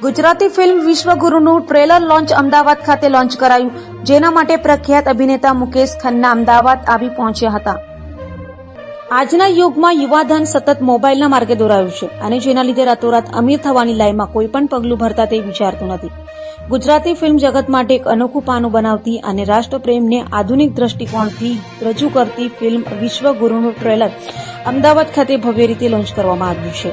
Gujarati film વિશ્વગુરુનું trailer launch Ahmedabad ખાતે launch કરાયું, જેના માટે પ્રખ્યાત અભિનેતા મુકેશ ખન્ના અમદાવાદ આવી પહોંચ્યા હતા। આજના યુગમાં યુવાધન સતત મોબાઈલના માર્ગે દોરાયું છે અને જેના લીધે રાતોરાત અમીર થવાની લાઈનમાં કોઈ પણ પગલું ભરતા તે વિચારતું નથી। ગુજરાતી ફિલ્મ જગત માટે એક અનોખું પાનું બનાવતી અને રાષ્ટ્રપ્રેમને આધુનિક દ્રષ્ટિકોણથી રજૂ કરતી ફિલ્મ વિશ્વગુરુનું ટ્રેલર અમદાવાદ ખાતે ભવ્ય રીતે લોન્ચ કરવામાં આવ્યું છે।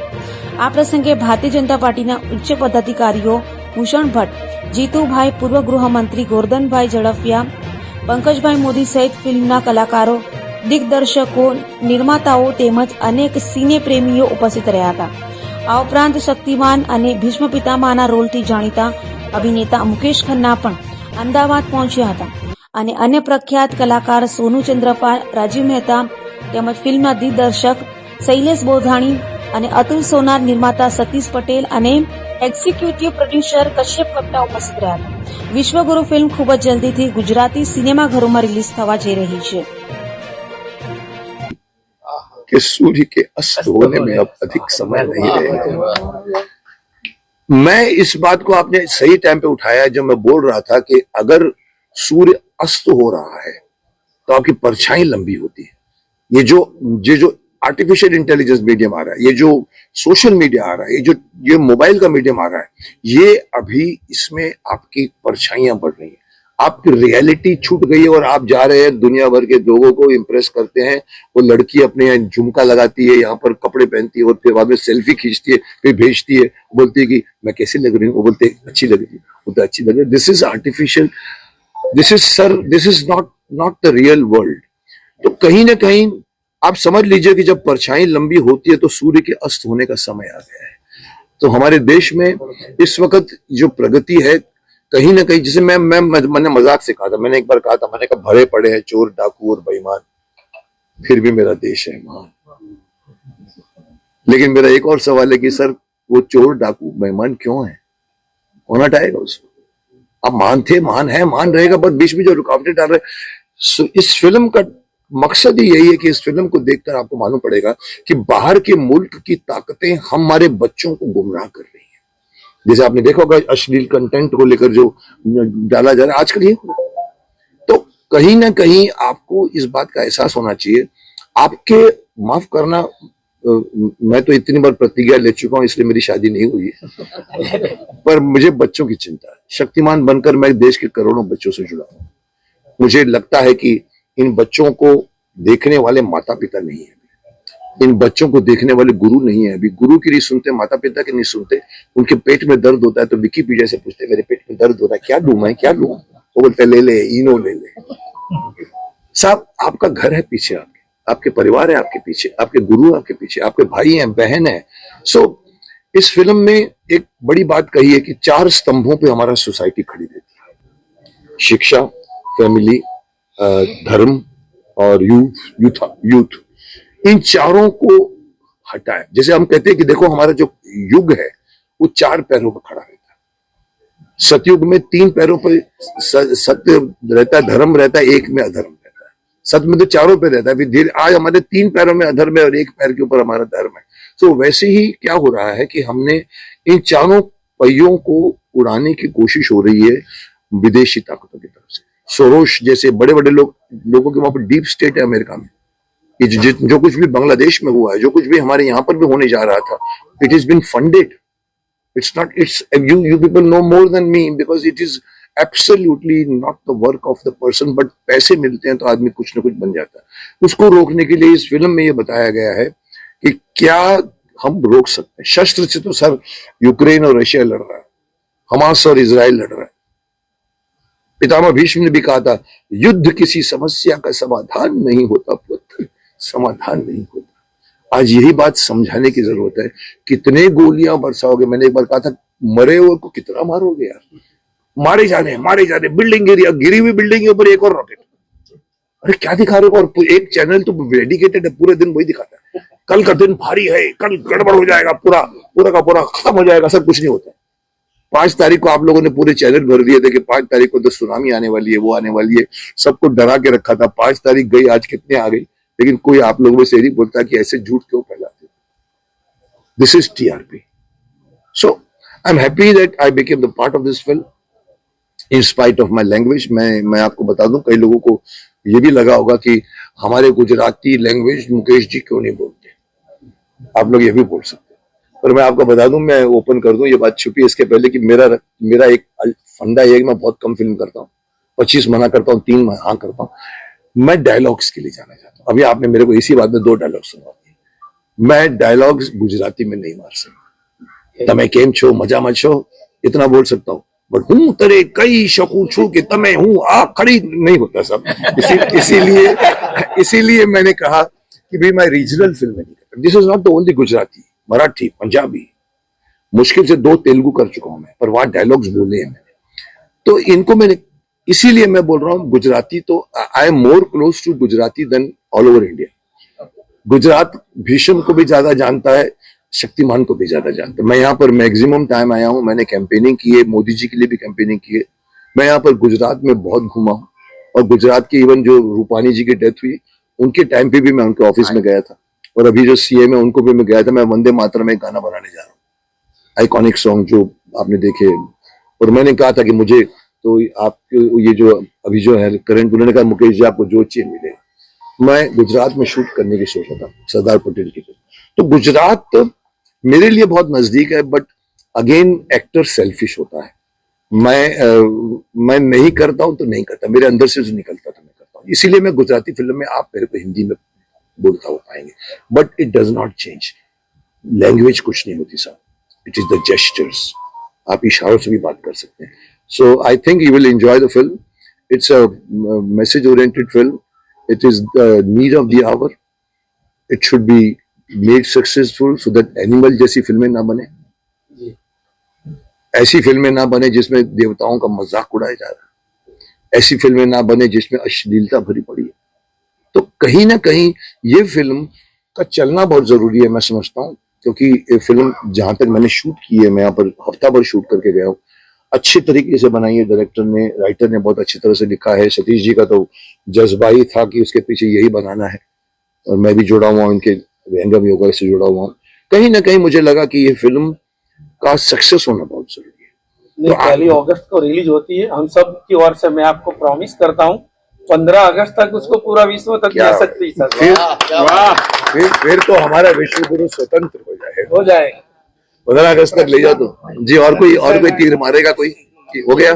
આ પ્રસંગે ભારતીય જનતા પાર્ટીના ઉચ્ચ પદાધિકારીઓ ભૂષણ ભટ્ટ, જીતુભાઈ, પૂર્વ ગૃહમંત્રી ગોરધનભાઈ ઝડફિયા, પંકજભાઈ મોદી સહિત ફિલ્મના કલાકારો, દિગ્દર્શકો, નિર્માતાઓ તેમજ અનેક સિને પ્રેમીઓ ઉપસ્થિત રહ્યા હતા। આ ઉપરાંત શક્તિમાન અને ભીષ્મ પિતામહના રોલથી જાણીતા અભિનેતા મુકેશ ખન્ના પણ અમદાવાદ પહોંચ્યા હતા અને અન્ય પ્રખ્યાત કલાકાર સોનુ ચંદ્રપાલ, રાજીવ મહેતા તેમજ ફિલ્મના દિગ્દર્શક શૈલેષ બોધાણી અને અતુલ સોનાર, નિર્માતા સતીશ પટેલ અને એક્ઝિક્યુટિવ પ્રોડ્યુસર કશ્યપ કપ્તા ઉપસ્થિત રહ્યા હતા। વિશ્વગુરુ ફિલ્મ ખૂબ જ જલ્દીથી ગુજરાતી સિનેમાઘરોમાં રિલીઝ થવા જઈ रही है। कि सूर्य के अस्त होने में अब अधिक समय नहीं रहेगा। मैं इस बात को आपने सही टाइम पे उठाया जब मैं बोल रहा था कि अगर सूर्य अस्त हो रहा है तो आपकी परछाई लंबी होती है। ये जो आर्टिफिशियल इंटेलिजेंस मीडियम आ रहा है, ये जो सोशल मीडिया आ रहा है, ये मोबाइल का मीडियम आ रहा है, ये अभी इसमें आपकी परछाइयां बढ़ रही हैं, आपकी रियलिटी छूट गई है और आप जा रहे हैं दुनिया भर के लोगों को इम्प्रेस करते हैं। वो लड़की अपने यहाँ झुमका लगाती है, यहाँ पर कपड़े पहनती है और फिर बाद में सेल्फी खींचती है, फिर भेजती है, बोलती है कि मैं कैसी लग रही हूँ, वो बोलते अच्छी लग रही है, वो तो अच्छी लग रही है। This is artificial, this is not the real world. तो कहीं ना कहीं आप समझ लीजिए कि जब परछाई लंबी होती है तो सूर्य के अस्त होने का समय आ गया है। तो हमारे देश में इस वक्त जो प्रगति है, कहीं ना कहीं, जैसे मैंने मजाक से कहा था, मैंने एक बार कहा था, मैंने कहा भरे पड़े हैं चोर, डाकू और बेईमान, फिर भी मेरा देश है महान। लेकिन मेरा एक और सवाल है कि सर वो चोर, डाकू, बेईमान क्यों है? कौन हटाएगा उसको? अब महान थे, महान है, महान रहेगा, बट बीच में जो रुकावटें डाल रहे। इस फिल्म का मकसद ही यही है कि इस फिल्म को देखकर आपको मालूम पड़ेगा कि बाहर के मुल्क की ताकतें हमारे बच्चों को गुमराह कर रही हैं। जैसे आपने देखा होगा अश्लील कंटेंट को लेकर जो डाला जा रहा है आजकल, ये तो कहीं ना कहीं आपको इस बात का एहसास होना चाहिए। आपके, माफ करना, मैं तो इतनी बार प्रतिज्ञा ले चुका हूं इसलिए मेरी शादी नहीं हुई है, पर मुझे बच्चों की चिंता है। शक्तिमान बनकर मैं देश के करोड़ों बच्चों से जुड़ा हूं। मुझे लगता है कि इन बच्चों को देखने वाले माता पिता नहीं है, इन बच्चों को देखने वाले गुरु नहीं है। अभी गुरु की नहीं सुनते, माता पिता की नहीं सुनते। उनके पेट में दर्द होता है तो विकीपीडिया से पूछते मेरे पेट में दर्द हो रहा है, क्या लूं मैं, क्या लूं? तो बोलते ले ले, इनो ले ले। साहब, आपका घर है पीछे, आपके परिवार है आपके पीछे, आपके गुरु आपके पीछे, आपके भाई हैं, बहन है। सो इस फिल्म में एक बड़ी बात कही है कि 4 स्तंभों पे हमारा सोसाइटी खड़ी रहती है, शिक्षा, फैमिली, धर्म और यूथ। इन चारों को हटाए। जैसे हम कहते हैं कि देखो हमारा जो युग है वो 4 पैरों पर खड़ा रहता है। सतयुग में 3 पैरों पर सत्य रहता है, धर्म रहता है, एक में अधर्म रहता है। सत्य में तो 4 पे रहता है। फिर आज हमारे 3 पैरों में अधर्म है और 1 पैर के ऊपर हमारा धर्म है। तो वैसे ही क्या हो रहा है कि हमने इन 4 पहियों को उड़ाने की कोशिश हो रही है विदेशी ताकतों की तरफ से। सोरोश जैसे बड़े बड़े लोगों के वहां पर डीप स्टेट है अमेरिका में। जो कुछ भी बांग्लादेश में हुआ है, जो कुछ भी हमारे यहां पर भी होने जा रहा था, it is been funded. It's you people know more than me because it is absolutely not the work of the person, but पैसे मिलते हैं तो आदमी कुछ न कुछ बन जाता है। उसको रोकने के लिए इस फिल्म में यह बताया गया है कि क्या हम रोक सकते हैं। शस्त्र से तो सर यूक्रेन और रशिया लड़ रहा है, हमास और इजराइल लड़ रहा है। पितामह भीष्म ने भी कहा था युद्ध किसी समस्या का समाधान नहीं होता पुत्र, समाधान नहीं होता। आज यही बात समझाने की जरूरत है। कितने गोलियां बरसाओगे? मैंने एक बार कहा था मरे हुए को कितना मारोगे यार? मारे जाने, बिल्डिंग गिरी हुई बिल्डिंग के ऊपर एक और रॉकेट। अरे क्या दिखा रहे हो? और एक चैनल तो डेडिकेटेड है, पूरे दिन वही दिखाता है। कल का दिन भारी है, कल गड़बड़ हो जाएगा, पूरा का पूरा खत्म हो जाएगा, सब कुछ नहीं होता। 5 तारीख को आप लोगों ने पूरे चैनल भर दिए थे कि 5 तारीख को तो सुनामी आने वाली है, वो आने वाली है, सबको डरा के रखा था। 5 तारीख गई, आज कितने आ गई, लेकिन कोई आप लोगों में से नहीं बोलता कि ऐसे झूठ क्यों फैलाते। This is TRP. So I am happy that I became the part of this film in spite of my language. मैं आपको बता दूं, कई लोगों को ये भी लगा होगा कि हमारे गुजराती लैंग्वेज मुकेश जी क्यों नहीं बोलते, आप लोग ये भी बोल सकते हैं। पर मैं आपको बता दूं, मैं ओपन कर दूं, ये बात छुपी इसके पहले कि मेरा एक फंडा ये है कि मैं बहुत कम फिल्म करता हूँ, 25 मना करता हूँ, 3 हाँ करता हूँ। मैं डायलॉग्स के लिए जाना चाहता हूँ। अभी आपने मेरे को इसी बात में 2 डायलॉग सुनवा दिए। मैं डायलॉग्स गुजराती में नहीं मार सकता। तमे केम छो, मजा मत छो, इतना बोल सकता हूँ, बट हूं तेरे कई शकू छू कि तमे हूं आ खड़ी नहीं होता सब। इसीलिए मैंने कहा कि भाई मैं रीजनल फिल्म नहीं करता। This is not the only Gujarati, Marathi, Punjabi, मुश्किल से 2 तेलुगु कर चुका हूं मैं, पर वहां डायलॉग्स बोले हैं मैंने। तो इनको मैंने, इसीलिए मैं बोल रहा हूं गुजराती, तो I am more close to Gujarati than all over India. Gujarat Bhishma को भी ज्यादा जानता है, शक्तिमान को भी ज्यादा जानता है। मैं यहाँ पर मैक्सिमम टाइम आया हूँ, मैंने कैंपेनिंग की है, मोदी जी के लिए भी कैंपेनिंग की है। मैं यहाँ पर गुजरात में बहुत घूमा हूँ, और गुजरात के इवन जो रूपानी जी की डेथ हुई उनके टाइम पे भी मैं उनके ऑफिस में गया था, और अभी जो सीएम है उनको भी मैं गया था। मैं वंदे मातरम में एक गाना बनाने जा रहा हूँ, आइकॉनिक सॉन्ग जो आपने देखे, और मैंने कहा था कि मुझे तो आपको ये जो अभी जो है करंट, उन्होंने कहा मुकेश जी आपको जो चाहिए मिलेगा। मैं गुजरात में शूट करने की सोच रहा था, सरदार पटेल की। तो गुजरात मेरे लिए बहुत नजदीक है, बट अगेन एक्टर सेल्फिश होता है। मैं नहीं करता हूं तो नहीं करता, मेरे अंदर से जो निकलता तो मैं करता हूं। इसीलिए मैं गुजराती फिल्म में आप मेरे को हिंदी में बोलता हो पाएंगे, but it does not change. Language कुछ नहीं होती साहब, इट इज द जेस्चर्स। आप इशारों से भी बात कर सकते हैं। So I think you will enjoy the film. It's a message oriented film. It is the need of the hour. It should be made successful so that Animal जैसी फिल्में ना बने, ऐसी फिल्में ना बने जिसमें देवताओं का मजाक उड़ाया जा रहा है, ऐसी फिल्में ना बने जिसमें अश्लीलता भरी पड़ी है। तो कहीं ना कहीं ये फिल्म का चलना बहुत जरूरी है, मैं समझता हूँ, क्योंकि ये फिल्म जहां तक मैंने शूट की है, मैं यहाँ पर हफ्ता भर शूट करके गया हूँ, अच्छे तरीके से बनाई है। डायरेक्टर ने, राइटर ने बहुत अच्छी तरह से लिखा है। सतीश जी का तो जज्बा ही था कि उसके पीछे यही बनाना है, और मैं भी जुड़ा हुआ हूँ, इनके व्यंगम योगा से जुड़ा हुआ हूँ। कहीं ना कहीं मुझे लगा कि ये फिल्म का सक्सेस होना बहुत जरूरी है। नहीं, 1 अगस्त को रिलीज होती है। हम सब की ओर से मैं आपको प्रॉमिस करता हूँ 15 अगस्त तक उसको पूरा विश्व तक दे सकती है सर। फिर तो हमारा विश्व गुरु स्वतंत्र हो जाएगा। 15 अगस्त तक ले जाओ तो जी। और कोई तीर मारेगा कोई? हो गया।